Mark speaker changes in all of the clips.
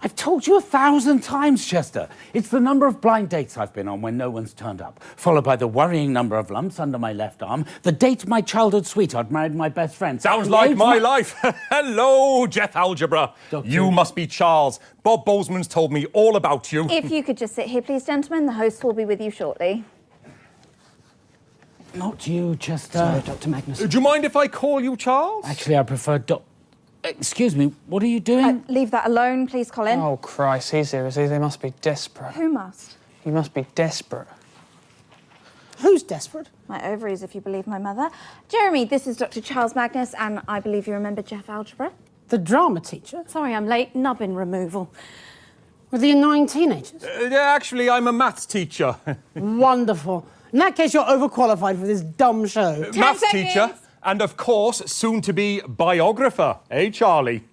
Speaker 1: I've told you 1,000 times, Chester. It's the number of blind dates I've been on when no one's turned up, followed by the worrying number of lumps under my left arm, the date my childhood sweetheart married my best friend.
Speaker 2: Sounds like my life. Hello, Geoff Algebra.
Speaker 1: Doctor.
Speaker 2: You must be Charles. Bob Bozeman's told me all about you.
Speaker 3: If you could just sit here, please, gentlemen. The host will be with you shortly.
Speaker 1: Not you, Chester.
Speaker 4: Sorry, Dr. Magnus.
Speaker 2: Do you mind if I call you Charles?
Speaker 1: Actually, I prefer Excuse me, what are you doing?
Speaker 3: Leave that alone, please, Colin.
Speaker 4: Oh, Christ, he's here, is he? They must be desperate.
Speaker 3: Who must?
Speaker 4: He must be desperate.
Speaker 5: Who's desperate?
Speaker 3: My ovaries, if you believe my mother. Jeremy, this is Dr. Charles Magnus, and I believe you remember Geoff Algebra.
Speaker 5: The drama teacher?
Speaker 3: Sorry, I'm late. Nubbin removal.
Speaker 5: With the annoying teenagers?
Speaker 2: Actually, I'm a maths teacher.
Speaker 5: Wonderful. In that case, you're overqualified for this dumb show.
Speaker 2: Maths teacher. And, of course, soon-to-be biographer. Eh, Charlie?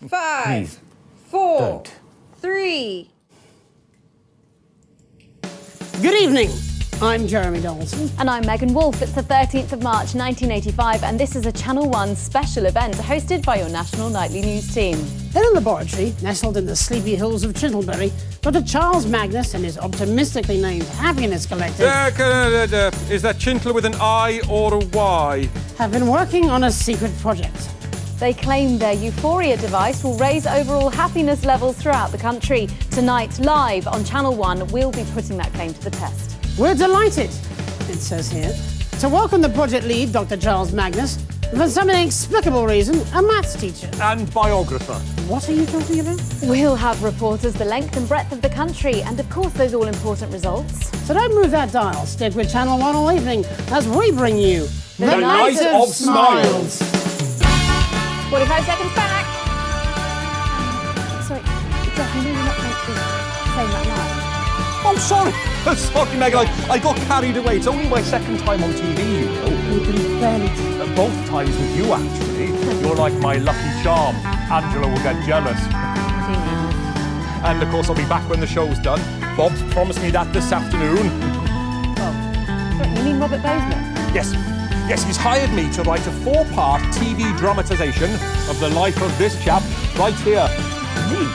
Speaker 3: 5, 4,
Speaker 1: Don't.
Speaker 3: 3.
Speaker 5: Good evening. I'm Jeremy Donaldson.
Speaker 3: And I'm Megan Wolfe. It's the 13th of March, 1985, and this is a Channel 1 special event hosted by your national nightly news team.
Speaker 5: In a laboratory, nestled in the sleepy hills of Chintlebury, Dr. Charles Magnus and his optimistically named Happiness Collective
Speaker 2: Is that Chintle with an I or a Y?
Speaker 5: have been working on a secret project.
Speaker 3: They claim their Euphoria device will raise overall happiness levels throughout the country. Tonight, live on Channel 1, we'll be putting that claim to the test.
Speaker 5: We're delighted, it says here, to welcome the project lead, Dr. Charles Magnus, for some inexplicable reason, a maths teacher.
Speaker 2: And biographer.
Speaker 5: What are you talking about?
Speaker 3: We'll have reporters the length and breadth of the country, and of course those all-important results.
Speaker 5: So don't move that dial. Stick with Channel 1 all evening as we bring you
Speaker 3: The Night
Speaker 2: of Smiles.
Speaker 3: 45 seconds back. Sorry, Geoff, you know you're not meant to be saying that now.
Speaker 2: Oh, sorry. Sorry, Megan. I got carried away. It's only my second time on TV, you know.
Speaker 5: You can barely tell.
Speaker 2: Both times with you, actually. You're like my lucky charm. Angela will get jealous. And, of course, I'll be back when the show's done. Bob's promised me that this afternoon.
Speaker 3: Sorry, you mean Robert Bozeman?
Speaker 2: Yes. Yes, he's hired me to write a 4-part TV dramatisation of the life of this chap right here.
Speaker 1: Me?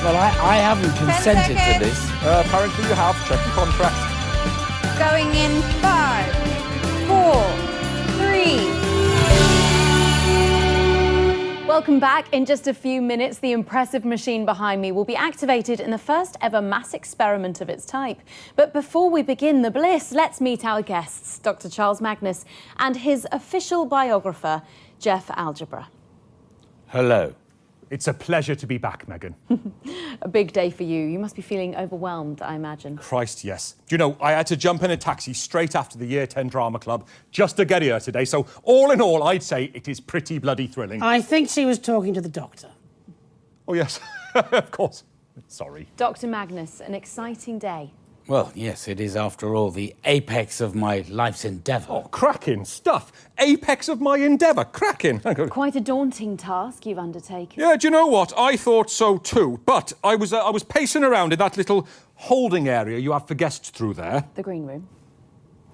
Speaker 1: Well, I haven't consented to
Speaker 3: seconds.
Speaker 1: this.
Speaker 2: Apparently you have. Check the contract.
Speaker 3: Going in 5, 4, 3. Welcome back. In just a few minutes, the impressive machine behind me will be activated in the first ever mass experiment of its type. But before we begin the bliss, let's meet our guests, Dr. Charles Magnus and his official biographer, Geoff Algebra.
Speaker 1: Hello.
Speaker 2: It's a pleasure to be back, Megan.
Speaker 3: A big day for you. You must be feeling overwhelmed, I imagine.
Speaker 2: Christ, yes. Do you know, I had to jump in a taxi straight after the Year 10 Drama Club just to get here today. So all in all, I'd say it is pretty bloody thrilling.
Speaker 5: I think she was talking to the doctor.
Speaker 2: Oh, yes. Of course. Sorry.
Speaker 3: Dr. Magnus, an exciting day.
Speaker 1: Well, yes, it is, after all, the apex of my life's endeavour.
Speaker 2: Oh, cracking stuff. Apex of my endeavour. Cracking.
Speaker 3: Quite a daunting task you've undertaken.
Speaker 2: Yeah, do you know what? I thought so too. But I was pacing around in that little holding area you have for guests through there.
Speaker 3: The green room.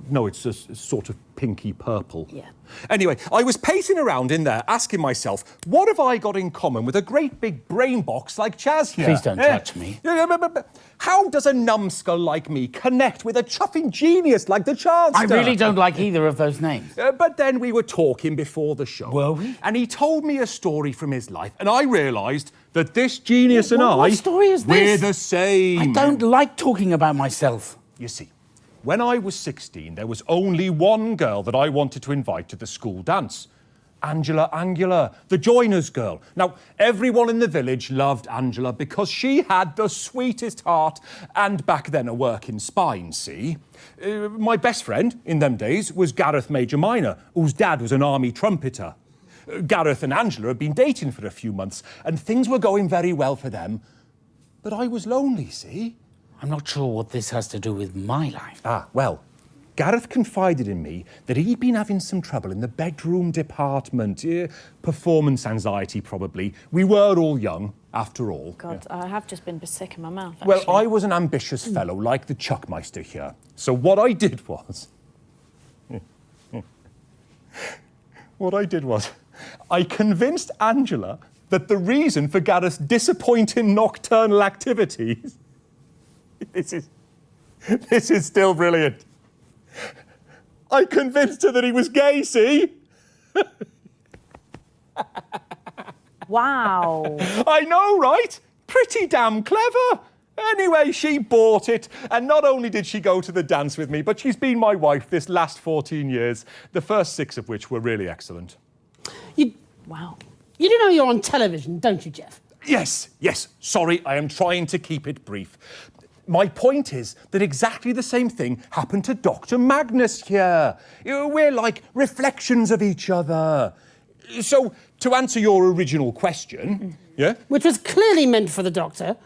Speaker 2: No, it's a sort of pinky purple.
Speaker 3: Yeah.
Speaker 2: Anyway, I was pacing around in there asking myself, what have I got in common with a great big brain box like Chaz here?
Speaker 1: Please don't touch me.
Speaker 2: But how does a numbskull like me connect with a chuffing genius like the Chaz?
Speaker 1: I really don't like either of those names.
Speaker 2: But then we were talking before the show.
Speaker 1: Were we?
Speaker 2: And he told me a story from his life, and I realised that this genius and
Speaker 1: What story is
Speaker 2: we're
Speaker 1: this?
Speaker 2: the same.
Speaker 1: I don't like talking about myself.
Speaker 2: You see, when I was 16, there was only one girl that I wanted to invite to the school dance. Angela Angular, the joiner's girl. Now, everyone in the village loved Angela because she had the sweetest heart and back then a working spine, see? My best friend in them days was Gareth Major Minor, whose dad was an army trumpeter. Gareth and Angela had been dating for a few months and things were going very well for them. But I was lonely, see?
Speaker 1: I'm not sure what this has to do with my life.
Speaker 2: Ah, well, Gareth confided in me that he'd been having some trouble in the bedroom department. Performance anxiety, probably. We were all young, after all.
Speaker 3: God, I have just been sick in my mouth, actually.
Speaker 2: Well, I was an ambitious fellow like the Chuckmeister here. So what I did was... I convinced Angela that the reason for Gareth's disappointing nocturnal activities... This is still brilliant. I convinced her that he was gay, see?
Speaker 3: Wow.
Speaker 2: I know, right? Pretty damn clever. Anyway, she bought it, and not only did she go to the dance with me, but she's been my wife this last 14 years, the first 6 of which were really excellent.
Speaker 3: Wow.
Speaker 5: You do know you're on television, don't you, Geoff?
Speaker 2: Yes. Sorry, I am trying to keep it brief. My point is that exactly the same thing happened to Dr. Magnus here. We're like reflections of each other. So, to answer your original question, yeah?
Speaker 5: Which was clearly meant for the Doctor.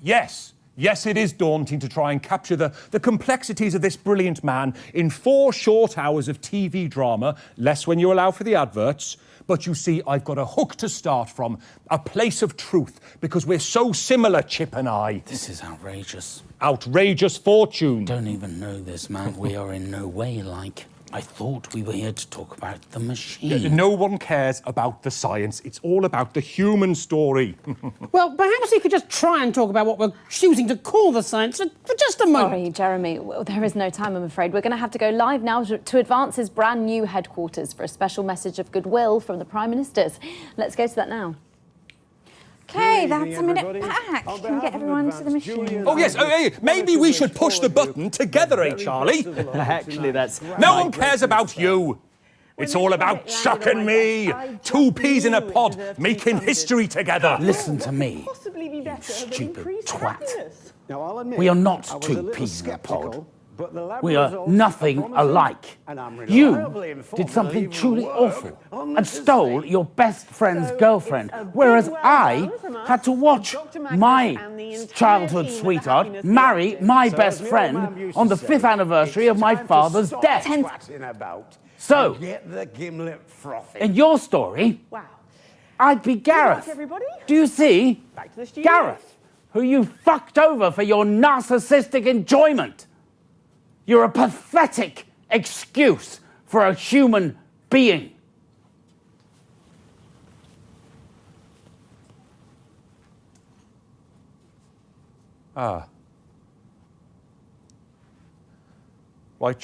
Speaker 2: Yes, it is daunting to try and capture the complexities of this brilliant man in 4 short hours of TV drama, less when you allow for the adverts. But you see, I've got a hook to start from, a place of truth, because we're so similar, Chip and I.
Speaker 1: This is outrageous.
Speaker 2: Outrageous fortune.
Speaker 1: Don't even know this, man. We are in no way like... I thought we were here to talk about the machine.
Speaker 2: No one cares about the science. It's all about the human story.
Speaker 5: Well, perhaps you could just try and talk about what we're choosing to call the science for just a moment.
Speaker 3: Sorry, Jeremy. Well, there is no time, I'm afraid. We're going to have to go live now to Advance's brand new headquarters for a special message of goodwill from the Prime Ministers. Let's go to that now.
Speaker 6: Okay, that's a minute back. Can we get everyone to the machine?
Speaker 2: Oh, yes. Hey, maybe we should push the button together, Charlie?
Speaker 7: Actually, that's...
Speaker 2: No one cares about you. It's all about Chuck and me. 2 peas in a pod, making history together.
Speaker 1: Listen to me, you stupid twat. We are not 2 peas in a pod. We are nothing alike. You did something truly awful and stole your best friend's girlfriend, whereas I had to watch my childhood sweetheart marry my best friend on the 5th anniversary of my father's death. So, in your story, I'd be Gareth. Do you see? Gareth, who you fucked over for your narcissistic enjoyment. You're a pathetic excuse for a human being.
Speaker 2: Right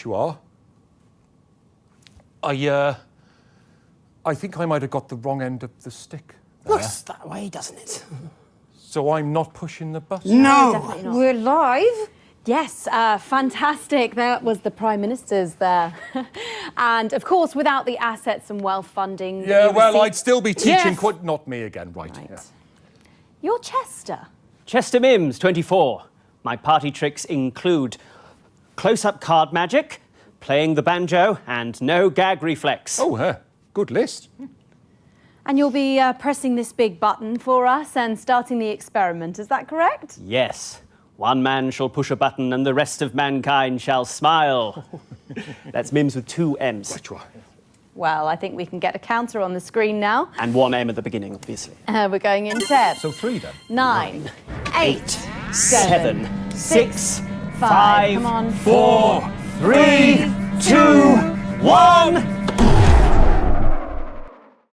Speaker 2: you are. I think I might have got the wrong end of the stick there.
Speaker 5: Looks that way, doesn't it?
Speaker 2: So I'm not pushing the button?
Speaker 5: No!
Speaker 3: Definitely not.
Speaker 6: We're live.
Speaker 3: Yes, fantastic. That was the Prime Minister's there. And, of course, without the assets and wealth funding...
Speaker 2: Yeah, well, I'd still be teaching...
Speaker 5: Yes.
Speaker 2: Not me again, right. Yeah.
Speaker 3: You're Chester.
Speaker 7: Chester Mims, 24. My party tricks include close-up card magic, playing the banjo, and no gag reflex.
Speaker 2: Oh, good list.
Speaker 3: And you'll be pressing this big button for us and starting the experiment, is that correct?
Speaker 7: Yes. One man shall push a button and the rest of mankind shall smile. That's Mims with 2 M's.
Speaker 2: Right you are.
Speaker 3: Well, I think we can get a counter on the screen now.
Speaker 7: And 1 M at the beginning, obviously.
Speaker 3: We're going in 10,
Speaker 2: So 3 then.
Speaker 3: 9, 8,
Speaker 7: 7, 6,
Speaker 3: 5, come on.
Speaker 7: 4, 3, 2, 1...